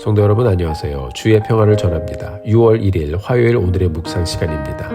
성도 여러분 안녕하세요. 주의 평안을 전합니다. 6월 1일 화요일 오늘의 묵상 시간입니다.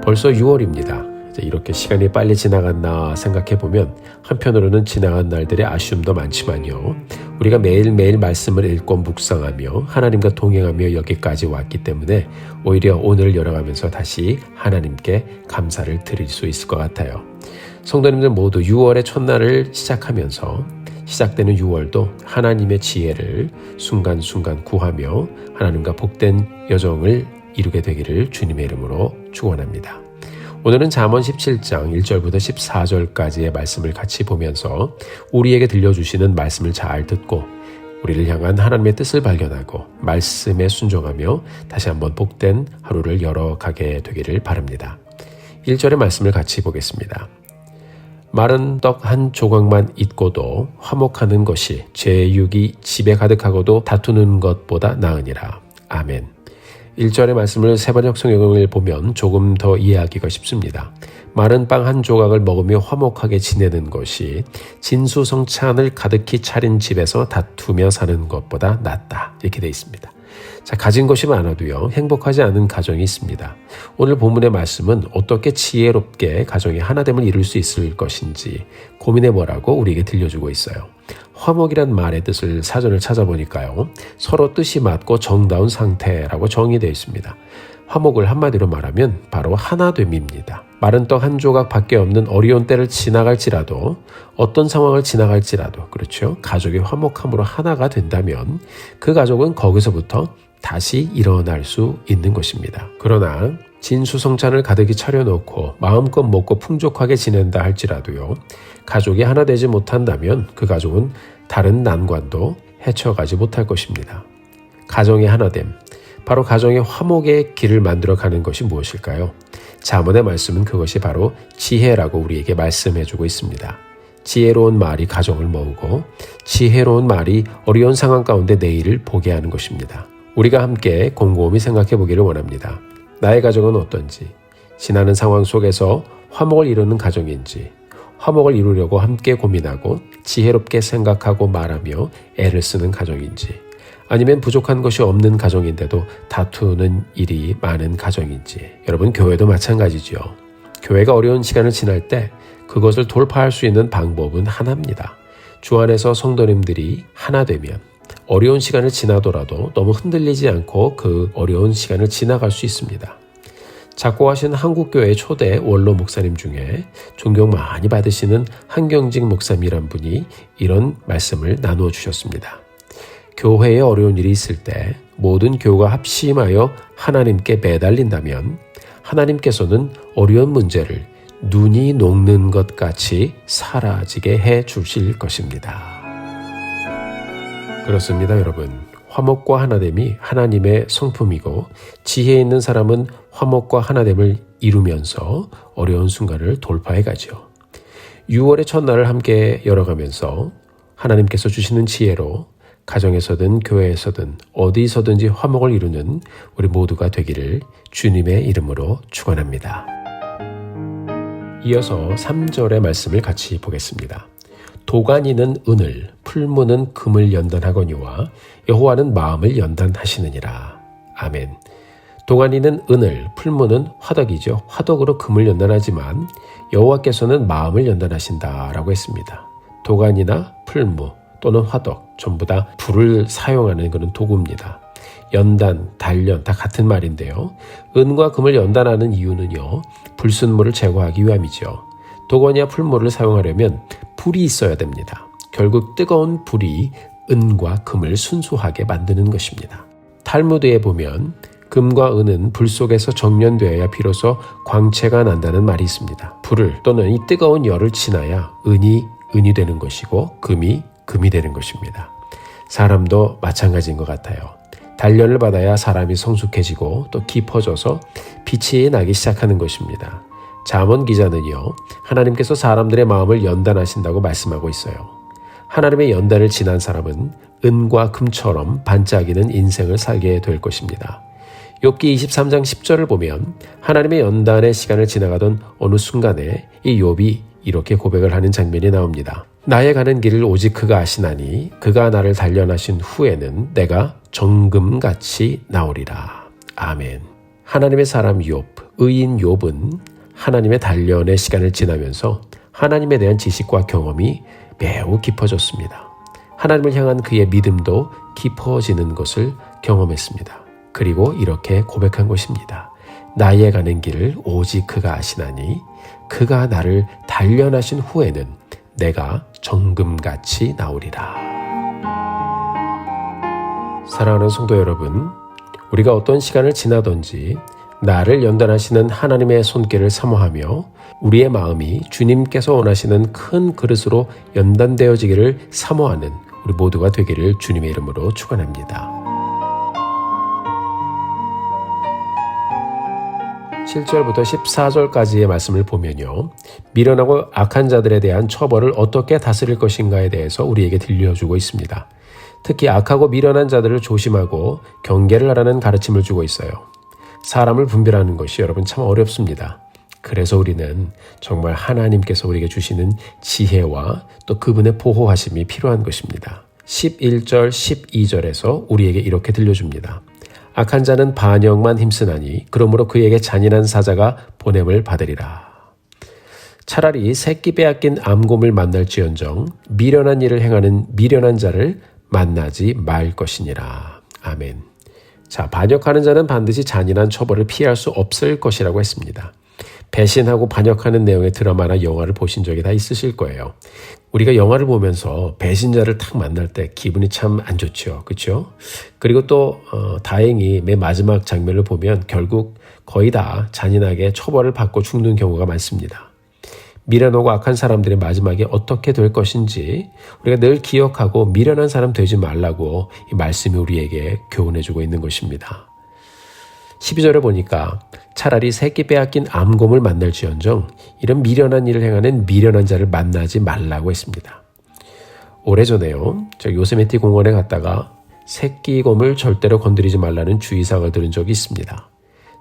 벌써 6월입니다. 이렇게 시간이 빨리 지나갔나 생각해보면 한편으로는 지나간 날들의 아쉬움도 많지만요. 우리가 매일매일 말씀을 읽고 묵상하며 하나님과 동행하며 여기까지 왔기 때문에 오히려 오늘을 열어가면서 다시 하나님께 감사를 드릴 수 있을 것 같아요. 성도님들 모두 6월의 첫날을 시작하면서 시작되는 6월도 하나님의 지혜를 순간순간 구하며 하나님과 복된 여정을 이루게 되기를 주님의 이름으로 축원합니다. 오늘은 잠언 17장 1절부터 14절까지의 말씀을 같이 보면서 우리에게 들려주시는 말씀을 잘 듣고 우리를 향한 하나님의 뜻을 발견하고 말씀에 순종하며 다시 한번 복된 하루를 열어가게 되기를 바랍니다. 1절의 말씀을 같이 보겠습니다. 마른 떡 한 조각만 있고도 화목하는 것이 제육이 집에 가득하고도 다투는 것보다 나으니라. 아멘. 1절의 말씀을 세번역 성경을 보면 조금 더 이해하기가 쉽습니다. 마른 빵 한 조각을 먹으며 화목하게 지내는 것이 진수성찬을 가득히 차린 집에서 다투며 사는 것보다 낫다. 이렇게 되어 있습니다. 자, 가진 것이 많아도요, 행복하지 않은 가정이 있습니다. 오늘 본문의 말씀은 어떻게 지혜롭게 가정의 하나됨을 이룰 수 있을 것인지 고민해보라고 우리에게 들려주고 있어요. 화목이란 말의 뜻을 사전을 찾아보니까요, 서로 뜻이 맞고 정다운 상태라고 정의되어 있습니다. 화목을 한마디로 말하면 바로 하나됨입니다. 마른 떡 한 조각 밖에 없는 어려운 때를 지나갈지라도 어떤 상황을 지나갈지라도 그렇죠. 가족이 화목함으로 하나가 된다면 그 가족은 거기서부터 다시 일어날 수 있는 것입니다. 그러나 진수성찬을 가득히 차려놓고 마음껏 먹고 풍족하게 지낸다 할지라도요. 가족이 하나 되지 못한다면 그 가족은 다른 난관도 헤쳐가지 못할 것입니다. 가정의 하나됨. 바로 가정의 화목의 길을 만들어가는 것이 무엇일까요? 잠언의 말씀은 그것이 바로 지혜라고 우리에게 말씀해주고 있습니다. 지혜로운 말이 가정을 모으고 지혜로운 말이 어려운 상황 가운데 내일을 보게 하는 것입니다. 우리가 함께 곰곰이 생각해 보기를 원합니다. 나의 가정은 어떤지, 지나는 상황 속에서 화목을 이루는 가정인지, 화목을 이루려고 함께 고민하고 지혜롭게 생각하고 말하며 애를 쓰는 가정인지, 아니면 부족한 것이 없는 가정인데도 다투는 일이 많은 가정인지. 여러분, 교회도 마찬가지죠. 교회가 어려운 시간을 지날 때 그것을 돌파할 수 있는 방법은 하나입니다. 주 안에서 성도님들이 하나 되면 어려운 시간을 지나더라도 너무 흔들리지 않고 그 어려운 시간을 지나갈 수 있습니다. 작고하신 한국교회 초대 원로 목사님 중에 존경 많이 받으시는 한경직 목사님이란 분이 이런 말씀을 나누어 주셨습니다. 교회에 어려운 일이 있을 때 모든 교우가 합심하여 하나님께 매달린다면 하나님께서는 어려운 문제를 눈이 녹는 것 같이 사라지게 해 주실 것입니다. 그렇습니다, 여러분. 화목과 하나됨이 하나님의 성품이고 지혜 있는 사람은 화목과 하나됨을 이루면서 어려운 순간을 돌파해 가죠. 6월의 첫날을 함께 열어가면서 하나님께서 주시는 지혜로 가정에서든 교회에서든 어디서든지 화목을 이루는 우리 모두가 되기를 주님의 이름으로 축원합니다. 이어서 3절의 말씀을 같이 보겠습니다. 도가니는 은을, 풀무는 금을 연단하거니와 여호와는 마음을 연단하시느니라. 아멘. 도가니는 은을, 풀무는 화덕이죠. 화덕으로 금을 연단하지만 여호와께서는 마음을 연단하신다라고 했습니다. 도가니나 풀무 또는 화덕, 전부 다 불을 사용하는 그런 도구입니다. 연단, 단련 다 같은 말인데요. 은과 금을 연단하는 이유는요, 불순물을 제거하기 위함이죠. 도가니와 풀무를 사용하려면 불이 있어야 됩니다. 결국 뜨거운 불이 은과 금을 순수하게 만드는 것입니다. 탈무드에 보면 금과 은은 불 속에서 정련되어야 비로소 광채가 난다는 말이 있습니다. 불을 또는 이 뜨거운 열을 지나야 은이 되는 것이고 금이 되는 것입니다. 사람도 마찬가지인 것 같아요. 단련을 받아야 사람이 성숙해지고 또 깊어져서 빛이 나기 시작하는 것입니다. 잠언 기자는요, 하나님께서 사람들의 마음을 연단하신다고 말씀하고 있어요. 하나님의 연단을 지난 사람은 은과 금처럼 반짝이는 인생을 살게 될 것입니다. 욥기 23장 10절을 보면 하나님의 연단의 시간을 지나가던 어느 순간에 이 욥이 이렇게 고백을 하는 장면이 나옵니다. 나의 가는 길을 오직 그가 아시나니 그가 나를 단련하신 후에는 내가 정금같이 나오리라. 아멘. 하나님의 사람 욥, 의인 욥은 하나님의 단련의 시간을 지나면서 하나님에 대한 지식과 경험이 매우 깊어졌습니다. 하나님을 향한 그의 믿음도 깊어지는 것을 경험했습니다. 그리고 이렇게 고백한 것입니다. 나의 가는 길을 오직 그가 아시나니 그가 나를 단련하신 후에는 내가 정금같이 나오리라. 사랑하는 성도 여러분, 우리가 어떤 시간을 지나든지 나를 연단하시는 하나님의 손길을 사모하며 우리의 마음이 주님께서 원하시는 큰 그릇으로 연단되어지기를 사모하는 우리 모두가 되기를 주님의 이름으로 축원합니다. 7절부터 14절까지의 말씀을 보면요, 미련하고 악한 자들에 대한 처벌을 어떻게 다스릴 것인가에 대해서 우리에게 들려주고 있습니다. 특히 악하고 미련한 자들을 조심하고 경계를 하라는 가르침을 주고 있어요. 사람을 분별하는 것이 여러분 참 어렵습니다. 그래서 우리는 정말 하나님께서 우리에게 주시는 지혜와 또 그분의 보호하심이 필요한 것입니다. 11절, 12절에서 우리에게 이렇게 들려줍니다. 악한 자는 반역만 힘쓰나니 그러므로 그에게 잔인한 사자가 보냄을 받으리라. 차라리 새끼 빼앗긴 암곰을 만날지언정 미련한 일을 행하는 미련한 자를 만나지 말 것이니라. 아멘. 자, 반역하는 자는 반드시 잔인한 처벌을 피할 수 없을 것이라고 했습니다. 배신하고 반역하는 내용의 드라마나 영화를 보신 적이 다 있으실 거예요. 우리가 영화를 보면서 배신자를 탁 만날 때 기분이 참 안 좋죠. 그렇죠? 그리고 또 다행히 맨 마지막 장면을 보면 결국 거의 다 잔인하게 처벌을 받고 죽는 경우가 많습니다. 미련하고 악한 사람들의 마지막이 어떻게 될 것인지 우리가 늘 기억하고 미련한 사람 되지 말라고 이 말씀이 우리에게 교훈해주고 있는 것입니다. 12절에 보니까 차라리 새끼 빼앗긴 암곰을 만날지언정 이런 미련한 일을 행하는 미련한 자를 만나지 말라고 했습니다. 오래전에요, 저 요세미티 공원에 갔다가 새끼곰을 절대로 건드리지 말라는 주의사항을 들은 적이 있습니다.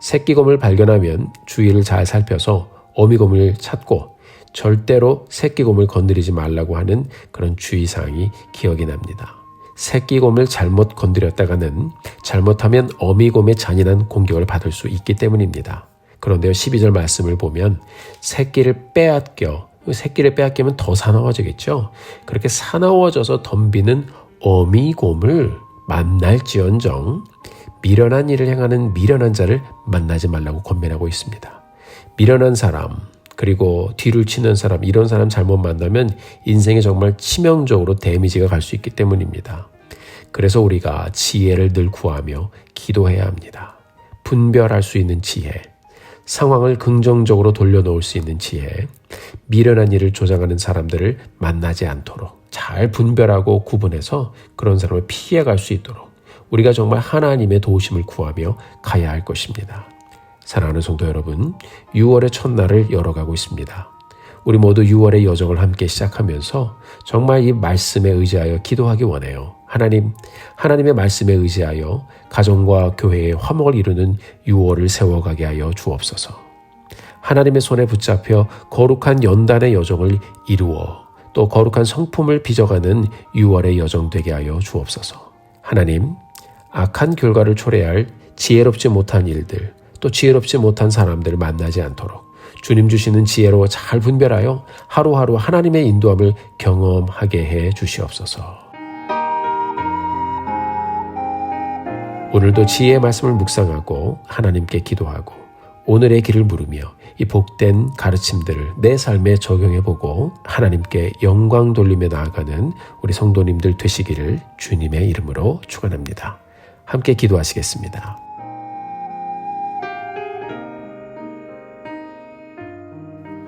새끼곰을 발견하면 주위를 잘 살펴서 어미곰을 찾고 절대로 새끼곰을 건드리지 말라고 하는 그런 주의사항이 기억이 납니다. 새끼곰을 잘못 건드렸다가는 잘못하면 어미곰의 잔인한 공격을 받을 수 있기 때문입니다. 그런데요, 12절 말씀을 보면 새끼를 빼앗기면 더 사나워지겠죠. 그렇게 사나워져서 덤비는 어미곰을 만날지언정 미련한 일을 행하는 미련한 자를 만나지 말라고 권면하고 있습니다. 미련한 사람, 그리고 뒤를 치는 사람, 이런 사람 잘못 만나면 인생에 정말 치명적으로 데미지가 갈 수 있기 때문입니다. 그래서 우리가 지혜를 늘 구하며 기도해야 합니다. 분별할 수 있는 지혜, 상황을 긍정적으로 돌려놓을 수 있는 지혜, 미련한 일을 조장하는 사람들을 만나지 않도록 잘 분별하고 구분해서 그런 사람을 피해갈 수 있도록 우리가 정말 하나님의 도우심을 구하며 가야 할 것입니다. 사랑하는 성도 여러분, 6월의 첫날을 열어가고 있습니다. 우리 모두 6월의 여정을 함께 시작하면서 정말 이 말씀에 의지하여 기도하기 원해요. 하나님의 말씀에 의지하여 가정과 교회의 화목을 이루는 6월을 세워가게 하여 주옵소서. 하나님의 손에 붙잡혀 거룩한 연단의 여정을 이루어 또 거룩한 성품을 빚어가는 6월의 여정 되게 하여 주옵소서. 하나님, 악한 결과를 초래할 지혜롭지 못한 일들, 또 지혜롭지 못한 사람들을 만나지 않도록 주님 주시는 지혜로 잘 분별하여 하루하루 하나님의 인도함을 경험하게 해 주시옵소서. 오늘도 지혜의 말씀을 묵상하고 하나님께 기도하고 오늘의 길을 물으며 이 복된 가르침들을 내 삶에 적용해보고 하나님께 영광 돌리며 나아가는 우리 성도님들 되시기를 주님의 이름으로 축원합니다. 함께 기도하시겠습니다.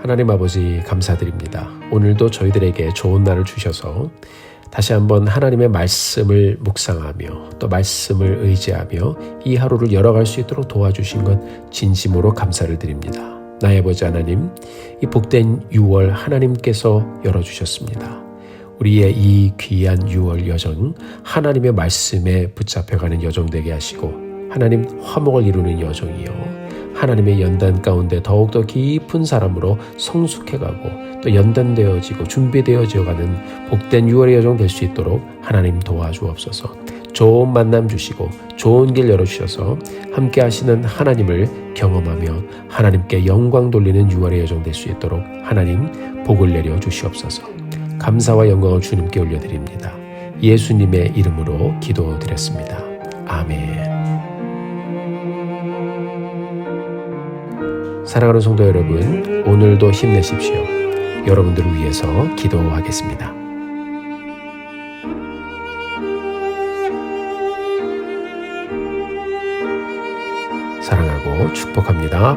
하나님 아버지 감사드립니다. 오늘도 저희들에게 좋은 날을 주셔서 다시 한번 하나님의 말씀을 묵상하며 또 말씀을 의지하며 이 하루를 열어갈 수 있도록 도와주신 것 진심으로 감사를 드립니다. 나의 아버지 하나님, 이 복된 6월 하나님께서 열어주셨습니다. 우리의 이 귀한 6월 여정, 하나님의 말씀에 붙잡혀가는 여정 되게 하시고 하나님 화목을 이루는 여정이요, 하나님의 연단 가운데 더욱더 깊은 사람으로 성숙해가고 또 연단되어지고 준비되어지어가는 복된 6월의 여정 될 수 있도록 하나님 도와주옵소서. 좋은 만남 주시고 좋은 길 열어주셔서 함께 하시는 하나님을 경험하며 하나님께 영광 돌리는 6월의 여정 될 수 있도록 하나님 복을 내려 주시옵소서. 감사와 영광을 주님께 올려드립니다. 예수님의 이름으로 기도드렸습니다. 아멘. 사랑하는 성도 여러분, 오늘도 힘내십시오. 여러분들을 위해서 기도하겠습니다. 사랑하고 축복합니다.